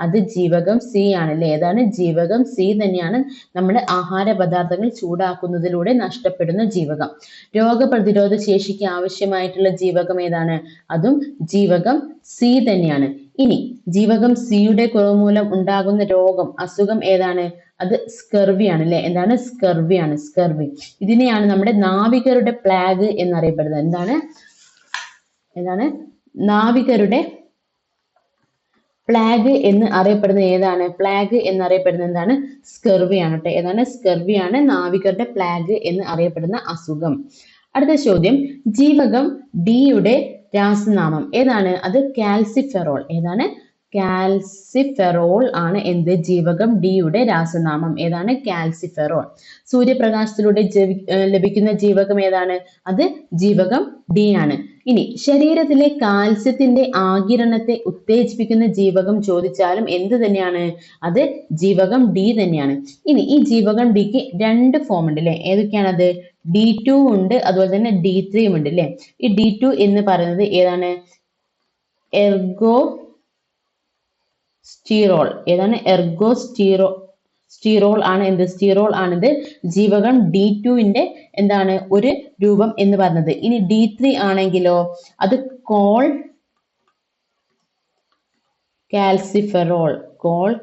അത് ജീവകം സി ആണല്ലേ. ഏതാണ്? ജീവകം സി തന്നെയാണ് നമ്മുടെ ആഹാര പദാർത്ഥങ്ങൾ ചൂടാക്കുന്നതിലൂടെ നഷ്ടപ്പെടുന്ന ജീവകം. രോഗപ്രതിരോധ ശേഷിക്ക് ആവശ്യമായിട്ടുള്ള ജീവകം ഏതാണ്? അതും ജീവകം സി തന്നെയാണ്. ഇനി ജീവകം സിയുടെ കുറവ് മൂലം ഉണ്ടാകുന്ന അസുഖം ഏതാണ്? അത് സ്കർവി ആണ് അല്ലെ. എന്താണ്? സ്കർവി ആണ്. ഇതിനെയാണ് നമ്മുടെ നാവികരുടെ പ്ലാഗ് എന്നറിയപ്പെടുന്നത്. എന്താണ്? നാവികരുടെ പ്ലാഗ് എന്ന് അറിയപ്പെടുന്നത് ഏതാണ്? പ്ലാഗ് എന്നറിയപ്പെടുന്നത് എന്താണ്? സ്കർവി ആണ് കേട്ടോ. ഏതാണ്? സ്കർവി ആണ് നാവികരുടെ പ്ലാഗ് എന്ന് അറിയപ്പെടുന്ന അസുഖം. അടുത്ത ചോദ്യം, ജീവകം ഡിയുടെ രാസനാമം ഏതാണ്? അത് കാൽസിഫെറോൾ. ഏതാണ്? കാൽസിഫെറോൾ ആണ് എന്ത് ജീവകം ഡിയുടെ രാസനാമം. ഏതാണ്? കാൽസിഫെറോൾ. സൂര്യപ്രകാശത്തിലൂടെ ലഭിക്കുന്ന ജീവകം ഏതാണ്? അത് ജീവകം ഡി ആണ്. ഇനി ശരീരത്തിലെ കാൽസ്യത്തിന്റെ ആഗിരണത്തെ ഉത്തേജിപ്പിക്കുന്ന ജീവകം ചോദിച്ചാലും എന്ത് തന്നെയാണ്? അത് ജീവകം ഡി തന്നെയാണ്. ഇനി ഈ ജീവകം ഡിക്ക് രണ്ട് ഫോം ഉണ്ട് അല്ലെ? ഏതൊക്കെയാണത്? D2 ഉണ്ട്, അതുപോലെ തന്നെ D3 ഉണ്ട് അല്ലെ? ഈ D2 എന്ന് പറയുന്നത് ഏതാണ്? എർഗോസ്റ്റീറോൾ. ഏതാണ്? എർഗോസ്റ്റീറോൾ ആണ് എന്ത്? സ്റ്റീറോൾ ആണിത് ജീവകം D2ന്റെ എന്താണ് ഒരു രൂപം എന്ന് പറഞ്ഞത്. ഇനി D3 ആണെങ്കിലോ അത്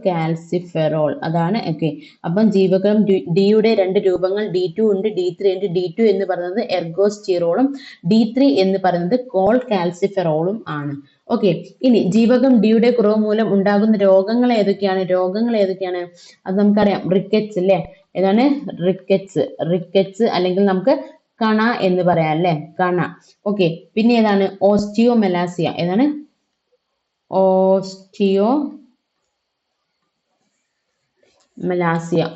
കാൽസിഫെറോൾ അതാണ്. ഓക്കെ, അപ്പം ജീവകം ഡിയുടെ രണ്ട് രൂപങ്ങൾ D2 ഉണ്ട്, D3 ഉണ്ട്. D2 എന്ന് പറയുന്നത് എർഗോസ്റ്റീറോളും D3 എന്ന് പറയുന്നത് കാൽസിഫെറോളും ആണ്. ഓക്കെ, ഇനി ജീവകം ഡിയുടെ കുറവ് മൂലം ഉണ്ടാകുന്ന രോഗങ്ങൾ ഏതൊക്കെയാണ്? അത് നമുക്കറിയാം, റിക്കറ്റ്സ് അല്ലേ? ഏതാണ്? റിക്കറ്റ്സ് അല്ലെങ്കിൽ നമുക്ക് കണ എന്ന് പറയാം അല്ലെ? കണ. ഓക്കെ, പിന്നെ ഏതാണ്? ഓസ്റ്റിയോമെലാസിയ. ഏതാണ്?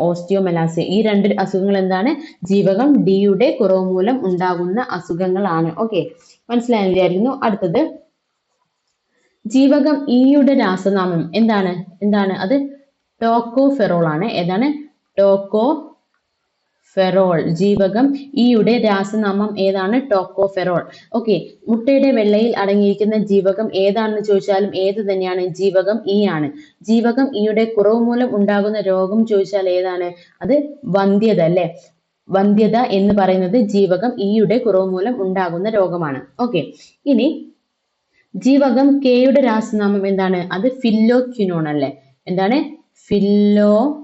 ഓസ്റ്റിയോമെലാസിയ. ഈ രണ്ട് അസുഖങ്ങൾ എന്താണ്? ജീവകം ഡിയുടെ കുറവ് മൂലം ഉണ്ടാകുന്ന അസുഖങ്ങളാണ്. ഓക്കെ, മനസ്സിലായെന്ന് വിചാരിക്കുന്നു. അടുത്തത് ജീവകം ഇയുടെ രാസനാമം എന്താണ്? അത് ടോക്കോഫെറോൾ ആണ്. ഏതാണ്? ടോക്കോഫെറോൾ. ജീവകം ഇയുടെ രാസനാമം ഏതാണ്? ടോക്കോഫെറോൾ. ഓക്കെ, മുട്ടയുടെ വെള്ളയിൽ അടങ്ങിയിരിക്കുന്ന ജീവകം ഏതാണെന്ന് ചോദിച്ചാലും ഏത് തന്നെയാണ്? ജീവകം ഇ ആണ്. ജീവകം ഇയുടെ കുറവ് മൂലം ഉണ്ടാകുന്ന രോഗം ചോദിച്ചാൽ ഏതാണ്? അത് വന്ധ്യത അല്ലെ? വന്ധ്യത എന്ന് പറയുന്നത് ജീവകം ഇയുടെ കുറവ് മൂലം ഉണ്ടാകുന്ന രോഗമാണ്. ഓക്കെ, ഇനി ജീവകം കെയുടെ രാസനാമം എന്താണ്? അത് ഫില്ലോക്വിനോൺ അല്ലെ? എന്താണ്? ഫില്ലോക്വിനോൺ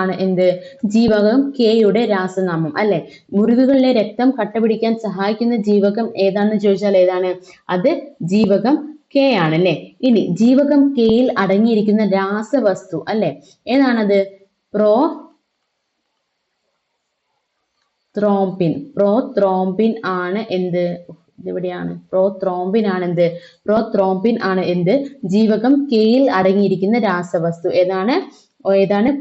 ആണ് എന്ത്? ജീവകം കെയുടെ രാസനാമം അല്ലെ? മുറിവുകളിലെ രക്തം കട്ടപിടിക്കാൻ സഹായിക്കുന്ന ജീവകം ഏതാണെന്ന് ചോദിച്ചാൽ ഏതാണ്? അത് ജീവകം കെ ആണ് അല്ലെ? ഇനി ജീവകം കെയിൽ അടങ്ങിയിരിക്കുന്ന രാസവസ്തു അല്ലെ? ഏതാണത്? പ്രോത്രോംബിൻ ആണ് എന്ത്? ഇതെവിടെയാണ്? പ്രോത്രോംബിൻ ആണ് എന്ത്? ജീവകം കെയിൽ അടങ്ങിയിരിക്കുന്ന രാസവസ്തു. ഏതാണ്?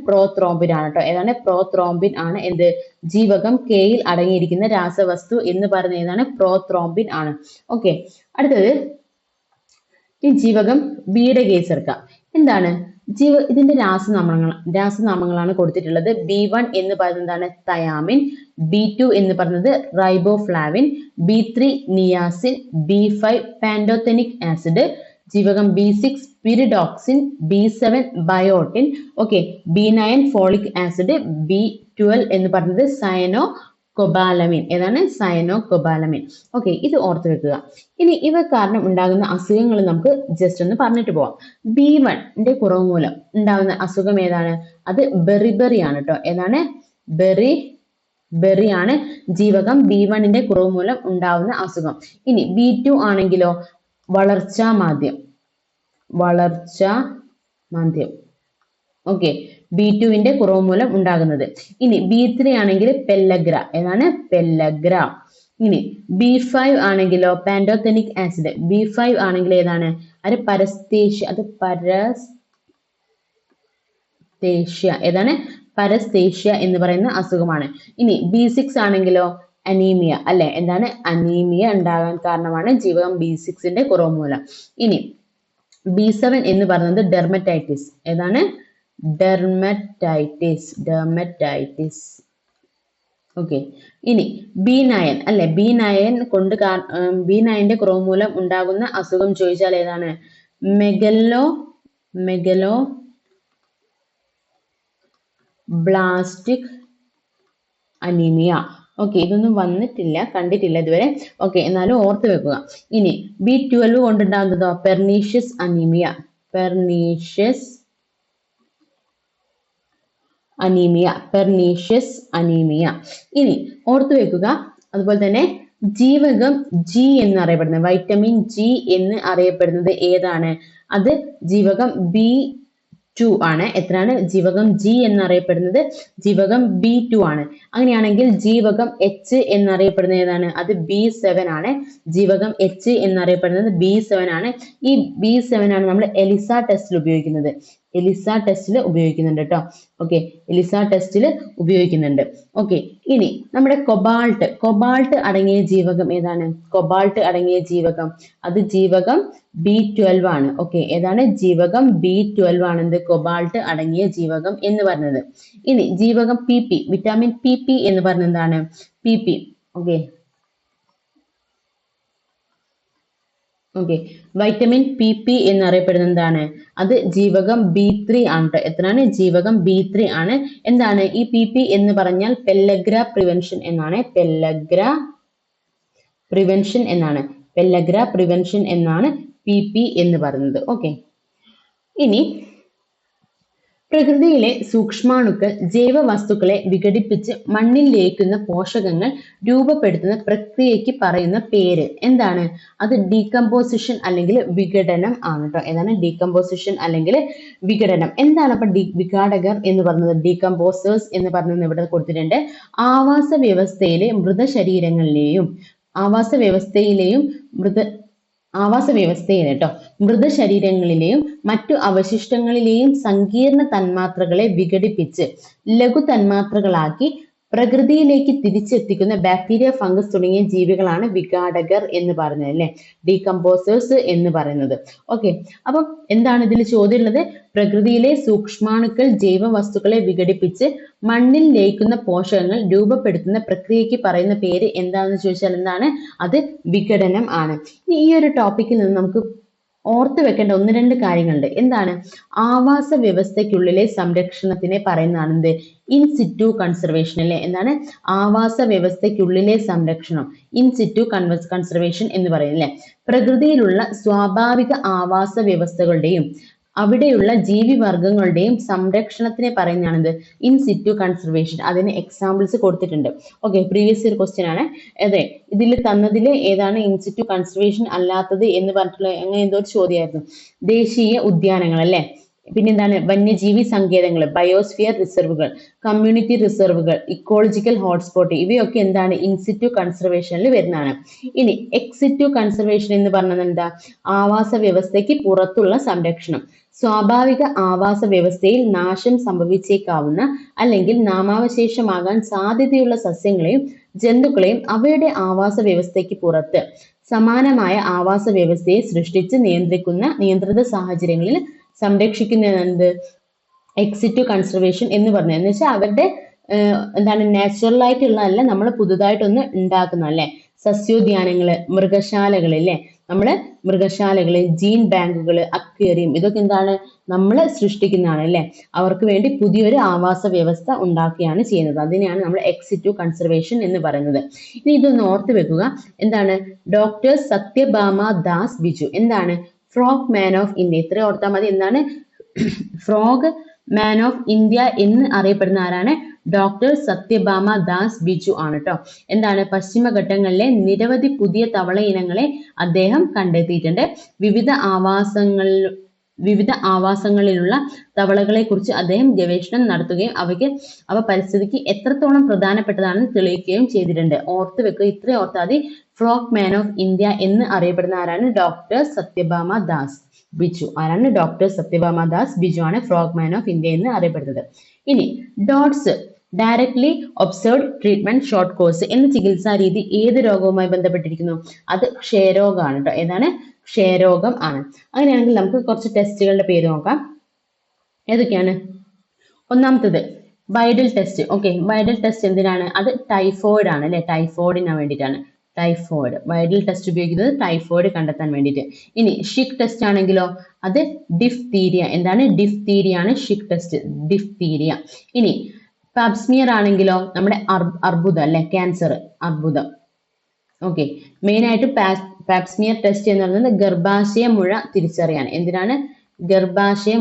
പ്രോത്രോംബിൻ ആണ് കേട്ടോ. ഏതാണ്? പ്രോത്രോംബിൻ ആണ് എന്ത്? ജീവകം കെയിൽ അടങ്ങിയിരിക്കുന്ന രാസവസ്തു എന്ന് പറയുന്നത് ഏതാണ്? പ്രോത്രോംബിൻ ആണ്. ഓക്കെ, അടുത്തത് ഈ ജീവകം ബിയുടെ കേസ് എടുക്കാം. എന്താണ്? ഇതിന്റെ രാസനാമങ്ങളാണ് കൊടുത്തിട്ടുള്ളത്. B1 എന്ന് പറയുന്നത് എന്താണ്? തയാമിൻ. B2 എന്ന് പറയുന്നത് riboflavin. B3 niacin. B5 pantothenic acid. ജീവകം B6 pyridoxine. B7 biotin. Okay, B9 folic acid. B12 എന്ന് പറയുന്നത് സയനോകൊബാലമിൻ. ഏതാണ്? സയനോകൊബാലമിൻ. ഓക്കെ, ഇത് ഓർത്ത് വെക്കുക. ഇനി ഇവ കാരണം ഉണ്ടാകുന്ന അസുഖങ്ങൾ നമുക്ക് ജസ്റ്റ് ഒന്ന് പറഞ്ഞിട്ട് പോവാം. B1ന്റെ കുറവ് മൂലം ഉണ്ടാകുന്ന അസുഖം ഏതാണ്? അത് ബെറിബെറി ആണ് കേട്ടോ. ഏതാണ്? ബെറി ആണ് ജീവകം B1ന്റെ കുറവ് മൂലം ഉണ്ടാവുന്ന അസുഖം. ഇനി B2 ആണെങ്കിലോ വളർച്ചാ മാന്ദ്യം. ഓക്കെ, B2ന്റെ കുറവ് മൂലം ഉണ്ടാകുന്നത്. ഇനി B3 ആണെങ്കിൽ പെല്ലഗ്ര. ഏതാണ്? പെല്ലഗ്ര. ഇനി B5 ആണെങ്കിലോ പാൻറ്റോതെനിക് ആസിഡ്. B5 ആണെങ്കിൽ ഏതാണ്? അത് പരസ്തേഷ്യ. ഏതാണ്? പരസ്തേഷ്യ എന്ന് പറയുന്ന അസുഖമാണ്. ഇനി B6 ആണെങ്കിലോ അനീമിയ അല്ലെ? എന്താണ്? അനീമിയ ഉണ്ടാകാൻ കാരണമാണ് ജീവകം B6ന്റെ കുറവ് മൂലം. ഇനി B7 എന്ന് പറയുന്നത് ഡെർമറ്റൈറ്റിസ്. ഏതാണ്? ഡെർമറ്റൈറ്റിസ്. ഓക്കെ, ഇനി B9 അല്ലെ? B9ന്റെ കുറവ് മൂലം ഉണ്ടാകുന്ന അസുഖം ചോദിച്ചാൽ ഏതാണ്? Megaloblastic anaemia. ഓക്കെ, ഇതൊന്നും കണ്ടിട്ടില്ല ഇതുവരെ. ഓക്കെ, എന്നാലും ഓർത്ത് വെക്കുക. ഇനി B12 കൊണ്ടുണ്ടാകുന്നതോ പെർനീഷ്യസ് അനീമിയ. ഇനി ഓർത്തു വെക്കുക. അതുപോലെ തന്നെ ജീവകം ജി എന്നറിയപ്പെടുന്നത്, വൈറ്റമിൻ ജി എന്ന് അറിയപ്പെടുന്നത് ഏതാണ്? അത് ജീവകം B12 2 ആണ്. എത്രയാണ്? ജീവകം G എന്നറിയപ്പെടുന്നത് ജീവകം B2 ആണ്. അങ്ങനെയാണെങ്കിൽ ജീവകം H എന്നറിയപ്പെടുന്നത് ഏതാണ്? അത് B7 ആണ്. ജീവകം H എന്നറിയപ്പെടുന്നത് B7 ആണ്. ഈ B7 ആണ് നമ്മൾ എലിസ ടെസ്റ്റിൽ ഉപയോഗിക്കുന്നത്. എലിസ ടെസ്റ്റിൽ ഉപയോഗിക്കുന്നുണ്ട് കേട്ടോ. ഓക്കെ, എലിസ ടെസ്റ്റിൽ ഉപയോഗിക്കുന്നുണ്ട്. ഓക്കെ, ഇനി നമ്മുടെ കൊബാൾട്ട് അടങ്ങിയ ജീവകം ഏതാണ്? കൊബാൾട്ട് അടങ്ങിയ ജീവകം അത് ജീവകം B12 ആണ്. ഓക്കെ, ഏതാണ്? ജീവകം B12 ആണ് എന്ത്? കൊബാൾട്ട് അടങ്ങിയ ജീവകം എന്ന് പറയുന്നത്. ഇനി ജീവകം PP, വിറ്റാമിൻ PP എന്ന് പറഞ്ഞ എന്താണ്? PP. Okay, okay, vitamin PP എന്നറിയപ്പെടുന്നത് എന്താണ്? അത് ജീവകം B3 ആണ് ട്ടോ. എത്രയാണ്? ജീവകം B3 ആണ്. എന്താണ് ഈ PP എന്ന് പറഞ്ഞാൽ? പെല്ലഗ്ര പ്രിവെൻഷൻ എന്നാണ്. പെല്ലഗ്ര പ്രിവെൻഷൻ എന്നാണ്. പെല്ലഗ്ര പ്രിവെൻഷൻ എന്നാണ് PP എന്ന് പറയുന്നത്. ഓക്കെ, ഇനി പ്രകൃതിയിലെ സൂക്ഷ്മാണുക്കൾ ജൈവവസ്തുക്കളെ വിഘടിപ്പിച്ച് മണ്ണിൽ ലയിക്കുന്ന പോഷകങ്ങൾ രൂപപ്പെടുത്തുന്ന പ്രക്രിയയ്ക്ക് പറയുന്ന പേര് എന്താണ്? അത് ഡീകമ്പോസിഷൻ അല്ലെങ്കിൽ വിഘടനം ആണ് ട്ടോ. ഏതാണ്? ഡീകമ്പോസിഷൻ അല്ലെങ്കിൽ വിഘടനം. എന്താണ് അപ്പൊ വിഘാടകർ എന്ന് പറയുന്നത്? ഡീകമ്പോസേഴ്സ് എന്ന് പറയുന്നത് ഇവിടെ കൊടുത്തിട്ടുണ്ട്. ആവാസ വ്യവസ്ഥയിലെ മൃതശരീരങ്ങളിലെയും മൃതശരീരങ്ങളിലെയും മറ്റു അവശിഷ്ടങ്ങളിലെയും സങ്കീർണ തന്മാത്രകളെ വിഘടിപ്പിച്ച് ലഘു തന്മാത്രകളാക്കി പ്രകൃതിയിലേക്ക് തിരിച്ചെത്തിക്കുന്ന ബാക്ടീരിയ, ഫംഗസ് തുടങ്ങിയ ജീവികളാണ് വിഘാടകർ എന്ന് പറയുന്നത് അല്ലെ, ഡീകമ്പോസേഴ്സ് എന്ന് പറയുന്നത്. ഓക്കെ, അപ്പം എന്താണ് ഇതിൽ ചോദ്യം ഉള്ളത്? പ്രകൃതിയിലെ സൂക്ഷ്മാണുക്കൾ ജൈവവസ്തുക്കളെ വിഘടിപ്പിച്ച് മണ്ണിൽ ലയിക്കുന്ന പോഷകങ്ങൾ രൂപപ്പെടുത്തുന്ന പ്രക്രിയയ്ക്ക് പറയുന്ന പേര് എന്താണെന്ന് ചോദിച്ചാൽ എന്താണ്? അത് വിഘടനം ആണ്. ഈ ഒരു ടോപ്പിക്കിൽ നിന്ന് നമുക്ക് ഓർത്ത് വെക്കേണ്ട 1-2 കാര്യങ്ങളുണ്ട്. എന്താണ്? ആവാസ വ്യവസ്ഥയ്ക്കുള്ളിലെ സംരക്ഷണത്തിനെ പറയുന്നതാണ് എന്ത്? ഇൻ സിറ്റു കൺസർവേഷൻ അല്ലെ. എന്താണ്? ആവാസ വ്യവസ്ഥയ്ക്കുള്ളിലെ സംരക്ഷണം, ഇൻ സിറ്റു കൺസർവേഷൻ എന്ന് പറയുന്നത് അല്ലെ. പ്രകൃതിയിലുള്ള സ്വാഭാവിക ആവാസ വ്യവസ്ഥകളുടെയും അവിടെയുള്ള ജീവിവർഗങ്ങളുടെയും സംരക്ഷണത്തിനെ പറയുന്നതാണിത് ഇൻ സിറ്റു കൺസർവേഷൻ. അതിന് എക്സാമ്പിൾസ് കൊടുത്തിട്ടുണ്ട്. ഓക്കെ, പ്രീവിയസ് ഇയർ ക്വസ്റ്റ്യൻ ആണ്. അതെ, ഇതിൽ തന്നതിൽ ഏതാണ് ഇൻ സിറ്റു കൺസർവേഷൻ അല്ലാത്തത് എന്ന് പറഞ്ഞിട്ടുള്ള അങ്ങനെ എന്തോ ഒരു ചോദ്യമായിരുന്നു. ദേശീയ ഉദ്യാനങ്ങൾ അല്ലെ, പിന്നെന്താണ്? വന്യജീവി സങ്കേതങ്ങൾ, ബയോസ്ഫിയർ റിസർവുകൾ, കമ്മ്യൂണിറ്റി റിസർവുകൾ, ഇക്കോളജിക്കൽ ഹോട്ട്സ്പോട്ട്, ഇവയൊക്കെ എന്താണ്? ഇൻസിറ്റു കൺസർവേഷനിൽ വരുന്നതാണ്. ഇനി എക്സിറ്റു കൺസർവേഷൻ എന്ന് പറഞ്ഞത് എന്താ? ആവാസ വ്യവസ്ഥയ്ക്ക് പുറത്തുള്ള സംരക്ഷണം. സ്വാഭാവിക ആവാസ വ്യവസ്ഥയിൽ നാശം സംഭവിച്ചേക്കാവുന്ന അല്ലെങ്കിൽ നാമാവശേഷമാകാൻ സാധ്യതയുള്ള സസ്യങ്ങളെയും ജന്തുക്കളെയും അവയുടെ ആവാസ വ്യവസ്ഥയ്ക്ക് പുറത്ത് സമാനമായ ആവാസ വ്യവസ്ഥയെ സൃഷ്ടിച്ച് നിയന്ത്രിത സാഹചര്യങ്ങളിൽ സംരക്ഷിക്കുന്നത് എക്സിറ്റു കൺസർവേഷൻ എന്ന് പറഞ്ഞത്. എന്ന് വെച്ചാൽ അവരുടെ എന്താണ് നാച്ചുറൽ ആയിട്ടുള്ളതല്ല, നമ്മൾ പുതുതായിട്ടൊന്ന് ഉണ്ടാക്കുന്ന അല്ലെ. സസ്യോദ്യാനങ്ങള്, മൃഗശാലകള് അല്ലെ, നമ്മള് മൃഗശാലകള്, ജീൻ ബാങ്കുകള്, അക്വേറിയം, ഇതൊക്കെ എന്താണ്? നമ്മൾ സൃഷ്ടിക്കുന്നതാണ് അല്ലെ. അവർക്ക് വേണ്ടി പുതിയൊരു ആവാസ വ്യവസ്ഥ ഉണ്ടാക്കുകയാണ് ചെയ്യുന്നത്. അതിനെയാണ് നമ്മൾ എക്സിറ്റു കൺസർവേഷൻ എന്ന് പറയുന്നത്. ഇനി ഇതൊന്ന് ഓർത്ത് വെക്കുക. എന്താണ്? ഡോക്ടർ സത്യഭാമ ദാസ് ബിജു എന്താണ്? Frog man of India. ഇത്ര ഓർത്താൽ മതി. എന്താണ്? ഫ്രോഗ് മാൻ ഓഫ് ഇന്ത്യ എന്ന് അറിയപ്പെടുന്ന ആരാണ്? ഡോക്ടർ സത്യഭാമ ദാസ് ബിജു ആണ് ട്ടോ. എന്താണ്? പശ്ചിമഘട്ടങ്ങളിലെ നിരവധി പുതിയ തവള ഇനങ്ങളെ അദ്ദേഹം കണ്ടെത്തിയിട്ടുണ്ട്. വിവിധ ആവാസങ്ങളിലുള്ള തവളകളെ കുറിച്ച് അദ്ദേഹം ഗവേഷണം നടത്തുകയും അവ പരിസ്ഥിതിക്ക് എത്രത്തോളം പ്രധാനപ്പെട്ടതാണെന്ന് തെളിയിക്കുകയും ചെയ്തിട്ടുണ്ട്. ഓർത്ത് വെക്കുക, ഇത്രയും ഓർത്താൽ മതി. ഫ്രോഗ് മാൻ ഓഫ് ഇന്ത്യ എന്ന് അറിയപ്പെടുന്ന ആരാണ്? ഡോക്ടർ സത്യഭാമ ദാസ് ബിജു. ആരാണ്? ഡോക്ടർ സത്യഭാമ ദാസ് ബിജു ആണ് ഫ്രോഗ് മാൻ ഓഫ് ഇന്ത്യ എന്ന് അറിയപ്പെടുന്നത്. ഇനി dots, directly observed treatment short course എന്ന ചികിത്സാ രീതി ഏത് രോഗവുമായി ബന്ധപ്പെട്ടിരിക്കുന്നു? അത് ക്ഷയരോഗമാണ് ട്ടോ. ഏതാണ്? ക്ഷയരോഗം ആണ്. അങ്ങനെയാണെങ്കിൽ നമുക്ക് കുറച്ച് ടെസ്റ്റുകളുടെ പേര് നോക്കാം. ഏതൊക്കെയാണ്? ഒന്നാമത്തത് Widal test. Okay, Widal test എന്തിനാണ്? അത് ടൈഫോയിഡ് ആണ് അല്ലെ. ടൈഫോയിഡിന് വേണ്ടിയിട്ടാണ്. ടൈഫോയിഡ് വൈഡൽ ടെസ്റ്റ് ഉപയോഗിക്കുന്നത് ടൈഫോയിഡ് കണ്ടെത്താൻ വേണ്ടിയിട്ട്. ഇനി ഷിക് ടെസ്റ്റ് ആണെങ്കിലോ അത് ഡിഫ്തീരിയ. എന്താണ്? ഡിഫ്തീരിയ ആണ് ഷിക് ടെസ്റ്റ്, ഡിഫ്തീരിയ. ഇനി പാപ്സ്മിയർ ആണെങ്കിലോ നമ്മുടെ അർബുദം അല്ലെ, ക്യാൻസർ, അർബുദം. ഓക്കെ, മെയിൻ ആയിട്ട് പാപ്സ്മിയർ ടെസ്റ്റ് എന്ന് പറയുന്നത് ഗർഭാശയ മുഴ തിരിച്ചറിയാൻ. എന്തിനാണ്? ഗർഭാശയ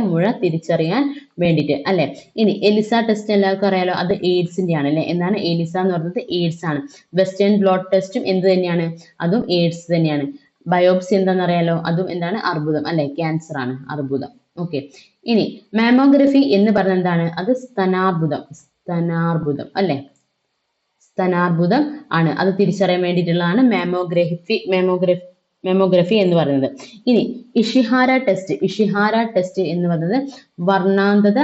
മുഴ തിരിച്ചറിയാൻ വേണ്ടിയിട്ട് അല്ലെ. ഇനി എലിസ ടെസ്റ്റ് എല്ലാവർക്കും അറിയാലോ, അത് എയ്ഡ്സിന്റെ ആണ് അല്ലെ. എന്താണ്? എലിസ എന്ന് പറയുന്നത് എയ്ഡ്സ് ആണ്. വെസ്റ്റേൺ ബ്ലോട്ട് ടെസ്റ്റും എന്ത് തന്നെയാണ്? അതും എയ്ഡ്സ് തന്നെയാണ്. ബയോപ്സി എന്താണെന്ന് അറിയാലോ, അതും എന്താണ്? അർബുദം അല്ലെ, ക്യാൻസർ ആണ്, അർബുദം. ഓക്കെ. ഇനി മാമോഗ്രഫി എന്ന് പറഞ്ഞ എന്താണ്? അത് സ്തനാർബുദം അല്ലെ? സ്തനാർബുദം ആണ്. അത് തിരിച്ചറിയാൻ വേണ്ടിയിട്ടുള്ളതാണ് മാമോഗ്രഫി എന്ന് പറയുന്നത്. ഇനി ഇഷിഹാര ടെസ്റ്റ് എന്ന് പറയുന്നത് വർണ്ണാന്തത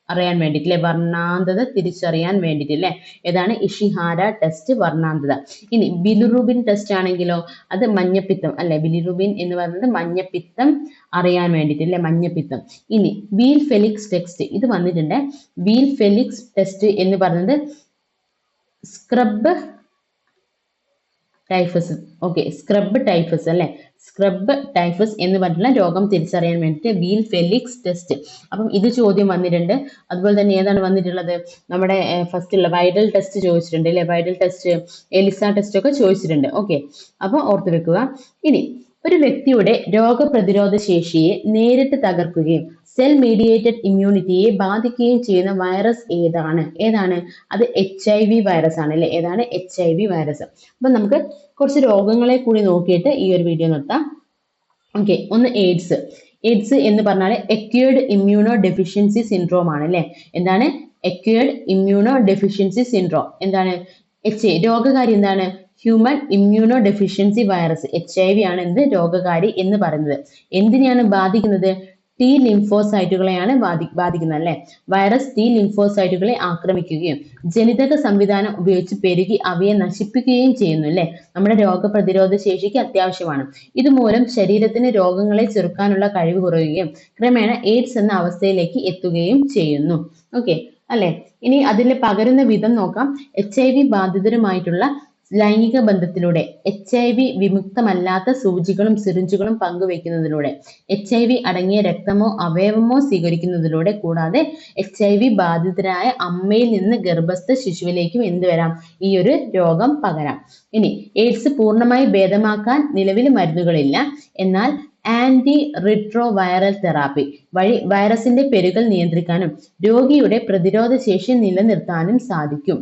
അറിയാൻ വേണ്ടിട്ട് അല്ലെ, വർണ്ണാന്തത തിരിച്ചറിയാൻ വേണ്ടിട്ട് അല്ലെ. ഏതാണ്? ഇഷിഹാര ടെസ്റ്റ്, വർണ്ണാന്തത. ഇനി ബിലിറുബിൻ ടെസ്റ്റ് ആണെങ്കിലോ അത് മഞ്ഞപ്പിത്തം അല്ലെ. ബിലിറുബിൻ എന്ന് പറയുന്നത് മഞ്ഞപ്പിത്തം അറിയാൻ വേണ്ടിട്ട് അല്ലെ, മഞ്ഞപ്പിത്തം. ഇനി വീൽ ഫെലിക്സ് ടെസ്റ്റ് ഇത് വന്നിട്ടുണ്ട്. വീൽ ഫെലിക്സ് ടെസ്റ്റ് എന്ന് പറയുന്നത് scrub typhus. Okay, scrub typhus അല്ലെ, സ്ക്രബ് ടൈഫസ് എന്ന് പറഞ്ഞിട്ടുള്ള രോഗം തിരിച്ചറിയാൻ വേണ്ടിയിട്ട് വീൽ ഫെലിക്സ് ടെസ്റ്റ്. അപ്പം ഇത് ചോദ്യം വന്നിട്ടുണ്ട്. അതുപോലെ തന്നെ ഏതാണ് വന്നിട്ടുള്ളത്? നമ്മുടെ ഫസ്റ്റുള്ള വൈഡൽ ടെസ്റ്റ് ചോദിച്ചിട്ടുണ്ട് അല്ലെ, വൈഡൽ ടെസ്റ്റ്, എലിസ ടെസ്റ്റ് ഒക്കെ ചോദിച്ചിട്ടുണ്ട്. ഓക്കെ, അപ്പൊ ഓർത്തു വെക്കുക. ഇനി ഒരു വ്യക്തിയുടെ രോഗപ്രതിരോധ ശേഷിയെ നേരിട്ട് തകർക്കുകയും സെൽ മീഡിയേറ്റഡ് ഇമ്മ്യൂണിറ്റിയെ ബാധിക്കുകയും ചെയ്യുന്ന വൈറസ് ഏതാണ്? അത് HIV വൈറസ് ആണ് അല്ലെ. ഏതാണ്? HIV virus. അപ്പൊ നമുക്ക് കുറച്ച് രോഗങ്ങളെ കൂടി നോക്കിയിട്ട് ഈ ഒരു വീഡിയോ നിർത്താം. ഓക്കെ, ഒന്ന് എയ്ഡ്സ് എന്ന് പറഞ്ഞാൽ എക്വേർഡ് ഇമ്മ്യൂണോ ഡെഫിഷ്യൻസി സിൻഡ്രോം ആണ് അല്ലെ. എന്താണ്? എക്വേർഡ് ഇമ്മ്യൂണോ ഡെഫിഷ്യൻസി സിൻഡ്രോം. എന്താണ്? രോഗകാരി എന്താണ്? Human immuno deficiency virus, HIV ആണ് എന്ത് രോഗകാരി എന്ന് പറയുന്നത്. എന്തിനെയാണ് ബാധിക്കുന്നത്? T ലിംഫോസൈറ്റുകളെയാണ് ബാധിക്കുന്നത് അല്ലെ. വൈറസ് T ലിംഫോസൈറ്റുകളെ ആക്രമിക്കുകയും ജനിതക സംവിധാനം ഉപയോഗിച്ച് പെരുകി അവയെ നശിപ്പിക്കുകയും ചെയ്യുന്നു അല്ലെ. നമ്മുടെ രോഗപ്രതിരോധ ശേഷിക്ക് അത്യാവശ്യമാണ്. ഇതുമൂലം ശരീരത്തിന് രോഗങ്ങളെ ചെറുക്കാനുള്ള കഴിവ് കുറയുകയും ക്രമേണ എയ്ഡ്സ് എന്ന അവസ്ഥയിലേക്ക് എത്തുകയും ചെയ്യുന്നു. ഓക്കെ അല്ലെ. ഇനി അതിൽ പകരുന്ന വിധം നോക്കാം. HIV ബാധിതരുമായിട്ടുള്ള ലൈംഗിക ബന്ധത്തിലൂടെ, HIV വിമുക്തമല്ലാത്ത സൂചികളും സിറിഞ്ചുകളും പങ്കുവെക്കുന്നതിലൂടെ, HIV അടങ്ങിയ രക്തമോ അവയവമോ സ്വീകരിക്കുന്നതിലൂടെ, കൂടാതെ HIV ബാധിതരായ അമ്മയിൽ നിന്ന് ഗർഭസ്ഥ ശിശുവിലേക്കും എന്ത് വരാം? ഈ ഒരു രോഗം പകരാം. ഇനി എയ്ഡ്സ് പൂർണ്ണമായി ഭേദമാക്കാൻ നിലവിൽ മരുന്നുകളില്ല. എന്നാൽ ആന്റി റിട്രോ വൈറൽ തെറാപ്പി വഴി വൈറസിന്റെ പെരുകൽ നിയന്ത്രിക്കാനും രോഗിയുടെ പ്രതിരോധ ശേഷി നിലനിർത്താനും സാധിക്കും.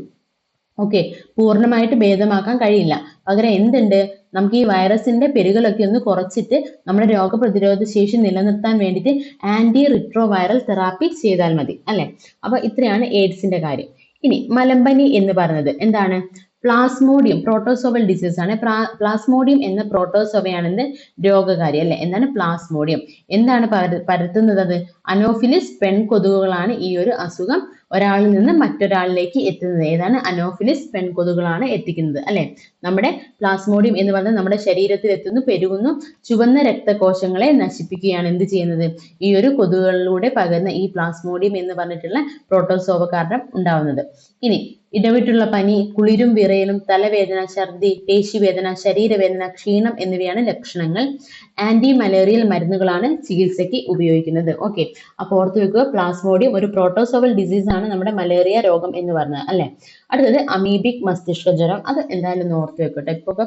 ഓക്കെ, പൂർണ്ണമായിട്ട് ഭേദമാക്കാൻ കഴിയില്ല. പകരം എന്തുണ്ട്? നമുക്ക് ഈ വൈറസിന്റെ പെരുകളൊക്കെ ഒന്ന് കുറച്ചിട്ട് നമ്മുടെ രോഗപ്രതിരോധ ശേഷി നിലനിർത്താൻ വേണ്ടിയിട്ട് ആന്റി റിട്രോ വൈറൽ തെറാപ്പി ചെയ്താൽ മതി അല്ലെ. അപ്പൊ ഇത്രയാണ് എയ്ഡ്സിന്റെ കാര്യം. ഇനി മലമ്പനി എന്ന് പറയുന്നത് എന്താണ്? പ്ലാസ്മോഡിയം പ്രോട്ടോസോവൽ ഡിസീസ് ആണ്. പ്ലാസ്മോഡിയം എന്ന പ്രോട്ടോസോവയാണ് രോഗകാരി അല്ലെ. എന്താണ്? പ്ലാസ്മോഡിയം. എന്താണ് പരത്തുന്നത്? അത് അനോഫിലിസ് പെൺകൊതുകുകളാണ് ഈ ഒരു അസുഖം ഒരാളിൽ നിന്ന് മറ്റൊരാളിലേക്ക് എത്തുന്നത്. ഏതാണ്? അനോഫിലിസ് പെൺകൊതുകുകളാണ് എത്തിക്കുന്നത് അല്ലെ. നമ്മുടെ പ്ലാസ്മോഡിയം എന്ന് പറഞ്ഞാൽ നമ്മുടെ ശരീരത്തിൽ എത്തുന്നു, പെരുകുന്നു, ചുവന്ന രക്തകോശങ്ങളെ നശിപ്പിക്കുകയാണ് എന്ത് ചെയ്യുന്നത്? ഈ ഒരു കൊതുകുകളിലൂടെ പകരുന്ന ഈ പ്ലാസ്മോഡിയം എന്ന് പറഞ്ഞിട്ടുള്ള പ്രോട്ടോസോവ കാരണം ഉണ്ടാവുന്നത്. ഇനി ഇടവിട്ടുള്ള പനി, കുളിരും വിറയലും, തലവേദന, ഛർദി, പേശിവേദന, ശരീരവേദന, ക്ഷീണം എന്നിവയാണ് ലക്ഷണങ്ങൾ. ആന്റി മലേറിയൽ മരുന്നുകളാണ് ചികിത്സയ്ക്ക് ഉപയോഗിക്കുന്നത്. ഓക്കെ, അപ്പോൾ ഓർത്തു വെക്കുക, പ്ലാസ്മോഡിയം ഒരു പ്രോട്ടോസോവൽ ഡിസീസ് ആണ്, നമ്മുടെ മലേറിയ രോഗം എന്ന് പറഞ്ഞത് അല്ലെ. അടുത്തത് അമീബിക് മസ്തിഷ്ക ജ്വരം. അത് എന്തായാലും ഓർത്തു വെക്കട്ടെ. ഇപ്പൊ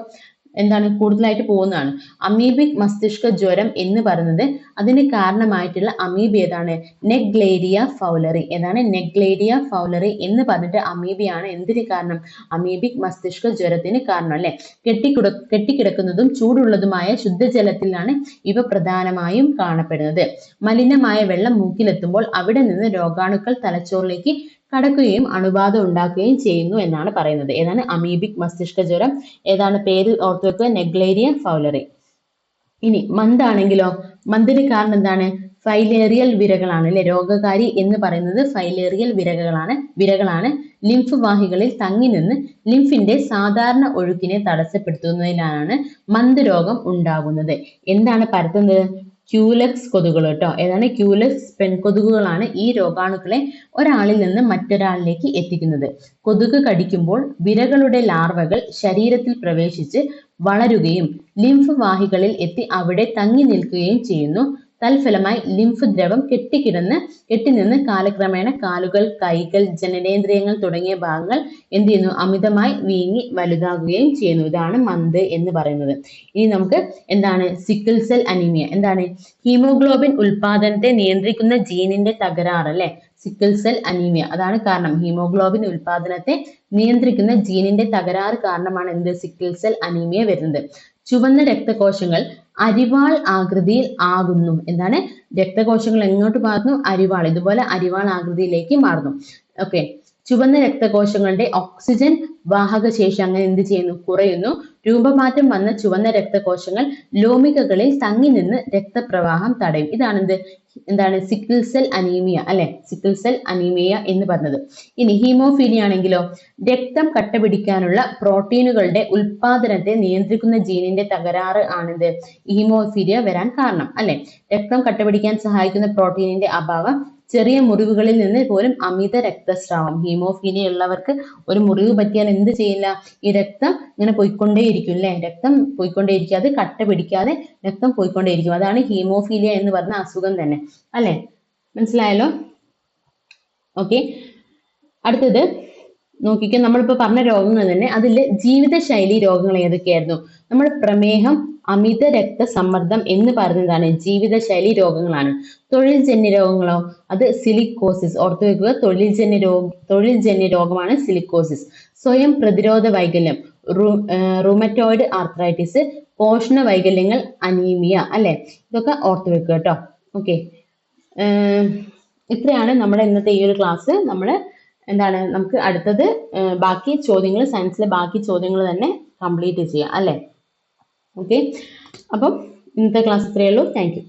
എന്താണ് കൂടുതലായിട്ട് പോകുന്നതാണ്. അമീബിക് മസ്തിഷ്ക ജ്വരം എന്ന് പറയുന്നത് അതിന് കാരണമായിട്ടുള്ള അമീബ ഏതാണ്? Naegleria fowleri. ഏതാണ്? നെഗ്ലേരിയ ഫൗലറി എന്ന് പറഞ്ഞിട്ട് അമീബയാണ് എന്തിന് കാരണം? അമീബിക് മസ്തിഷ്ക ജ്വരത്തിന് കാരണം അല്ലെ. കെട്ടിക്കിടക്കുന്നതും ചൂടുള്ളതുമായ ശുദ്ധജലത്തിലാണ് ഇവ പ്രധാനമായും കാണപ്പെടുന്നത്. മലിനമായ വെള്ളം മൂക്കിലെത്തുമ്പോൾ അവിടെ നിന്ന് രോഗാണുക്കൾ തലച്ചോറിലേക്ക് കടക്കുകയും അണുബാധ ഉണ്ടാക്കുകയും ചെയ്യുന്നു എന്നാണ് പറയുന്നത്. ഏതാണ്? അമീബിക് മസ്തിഷ്ക ജ്വരം. ഏതാണ്? പേര് ഓർത്തു വെക്കുക, നെഗ്ലേരിയ ഫൗലറി. ഇനി മന്താണെങ്കിലോ, മന്തിന് കാരണം എന്താണ്? ഫൈലേറിയൽ വിരകളാണ് അല്ലെ. രോഗകാരി എന്ന് പറയുന്നത് ഫൈലേറിയൽ വിരകളാണ്. ലിംഫ് വാഹികളിൽ തങ്ങി നിന്ന് ലിംഫിന്റെ സാധാരണ ഒഴുക്കിനെ തടസ്സപ്പെടുത്തുന്നതിലാണ് മന്ത് രോഗം ഉണ്ടാകുന്നത്. എന്താണ് പരത്തുന്നത്? ക്യൂലെക്സ് കൊതുകുകൾ കേട്ടോ. ഏതാണ്? ക്യൂലെക്സ് പെൺകൊതുകുകളാണ് ഈ രോഗാണുക്കളെ ഒരാളിൽ നിന്ന് മറ്റൊരാളിലേക്ക് എത്തിക്കുന്നത്. കൊതുക് കടിക്കുമ്പോൾ വിരകളുടെ ലാർവകൾ ശരീരത്തിൽ പ്രവേശിച്ച് വളരുകയും ലിംഫ് വാഹികളിൽ എത്തി അവിടെ തങ്ങി നിൽക്കുകയും ചെയ്യുന്നു. തൽഫലമായി ലിംഫ് ദ്രവം കെട്ടിനിന്ന് കാലക്രമേണ കാലുകൾ, കൈകൾ, ജനനേന്ദ്രിയങ്ങൾ തുടങ്ങിയ ഭാഗങ്ങൾ എന്ത് ചെയ്യുന്നു? അമിതമായി വീങ്ങി വലുതാകുകയും ചെയ്യുന്നു. ഇതാണ് മന്ത് എന്ന് പറയുന്നത്. ഇനി നമുക്ക് എന്താണ്? Sickle cell anaemia. എന്താണ്? ഹീമോഗ്ലോബിൻ ഉൽപാദനത്തെ നിയന്ത്രിക്കുന്ന ജീനിന്റെ തകരാറ് അല്ലെ. സിക്കിൾ സെൽ അനീമിയ അതാണ് കാരണം. ഹീമോഗ്ലോബിൻ ഉൽപാദനത്തെ നിയന്ത്രിക്കുന്ന ജീനിന്റെ തകരാറ് കാരണമാണ് എന്ത്? സിക്കിൾ സെൽ അനീമിയ വരുന്നത്. ചുവന്ന രക്തകോശങ്ങൾ അരിവാൾ ആകൃതിയിൽ ആകുന്നു. എന്താണ്? രക്തകോശങ്ങൾ എങ്ങോട്ട് മാറുന്നു? അരിവാൾ, ഇതുപോലെ അരിവാൾ ആകൃതിയിലേക്ക് മാറുന്നു. ഓക്കെ. ചുവന്ന രക്തകോശങ്ങളുടെ ഓക്സിജൻ വാഹക ശേഷി അങ്ങനെ എന്ത് ചെയ്യുന്നു? കുറയുന്നു. രൂപമാറ്റം വന്ന ചുവന്ന രക്തകോശങ്ങൾ ലോമികകളിൽ തങ്ങി നിന്ന് രക്തപ്രവാഹം തടയും. എന്താണ്? സിക്കിൾ സെൽ അനീമിയ അല്ലെ? സിക്കിൾ സെൽ അനീമിയ എന്ന് പറഞ്ഞത്. ഇനി ഹീമോഫീലിയ ആണെങ്കിലോ, രക്തം കട്ടപിടിക്കാനുള്ള പ്രോട്ടീനുകളുടെ ഉൽപാദനത്തെ നിയന്ത്രിക്കുന്ന ജീനിന്റെ തകരാറ് ആണിത് ഹീമോഫീലിയ വരാൻ കാരണം അല്ലെ? രക്തം കട്ടപിടിക്കാൻ സഹായിക്കുന്ന പ്രോട്ടീനിന്റെ അഭാവം ചെറിയ മുറിവുകളിൽ നിന്ന് പോലും അമിത രക്തസ്രാവം. ഹീമോഫീലിയ ഉള്ളവർക്ക് ഒരു മുറിവ് പറ്റിയാൽ എന്ത് ചെയ്യില്ല? ഈ രക്തം ഇങ്ങനെ പോയിക്കൊണ്ടേയിരിക്കും അല്ലെ? രക്തം പോയിക്കൊണ്ടേയിരിക്കും, അത് കട്ട പിടിക്കാതെ രക്തം പോയിക്കൊണ്ടേയിരിക്കും. അതാണ് ഹീമോഫീലിയ എന്ന് പറഞ്ഞ അസുഖം തന്നെ അല്ലെ? മനസ്സിലായല്ലോ? ഓക്കെ. അടുത്തത് നോക്കിക്കോ, നമ്മളിപ്പോ പറഞ്ഞ രോഗങ്ങൾ തന്നെ അതിൽ ജീവിതശൈലി രോഗങ്ങൾ ഏതൊക്കെയായിരുന്നു? നമ്മൾ പ്രമേഹം, അമിത രക്തസമ്മർദ്ദം എന്ന് പറയുന്നതാണ് ജീവിതശൈലി രോഗങ്ങളാണ്. തൊഴിൽജന്യ രോഗങ്ങളോ, അത് സിലിക്കോസിസ്. ഓർത്തു വെക്കുക, തൊഴിൽജന്യ രോഗമാണ് സിലിക്കോസിസ്. സ്വയം പ്രതിരോധ വൈകല്യം, റുമറ്റോയിഡ് ആർത്രൈറ്റിസ്, പോഷണ വൈകല്യങ്ങൾ, അനീമിയ അല്ലെ? ഇതൊക്കെ ഓർത്തു വെക്കുക കേട്ടോ. ഓക്കെ. ഇത്രയാണ് നമ്മുടെ ഇന്നത്തെ ഈ ഒരു ക്ലാസ്. നമുക്ക് അടുത്തത് ബാക്കി ചോദ്യങ്ങൾ, സയൻസിലെ ബാക്കി ചോദ്യങ്ങൾ തന്നെ കംപ്ലീറ്റ് ചെയ്യാം അല്ലെ? ഓക്കെ. അപ്പം ഇന്നത്തെ ക്ലാസ് ഇത്രയേ ഉള്ളൂ. Thank you.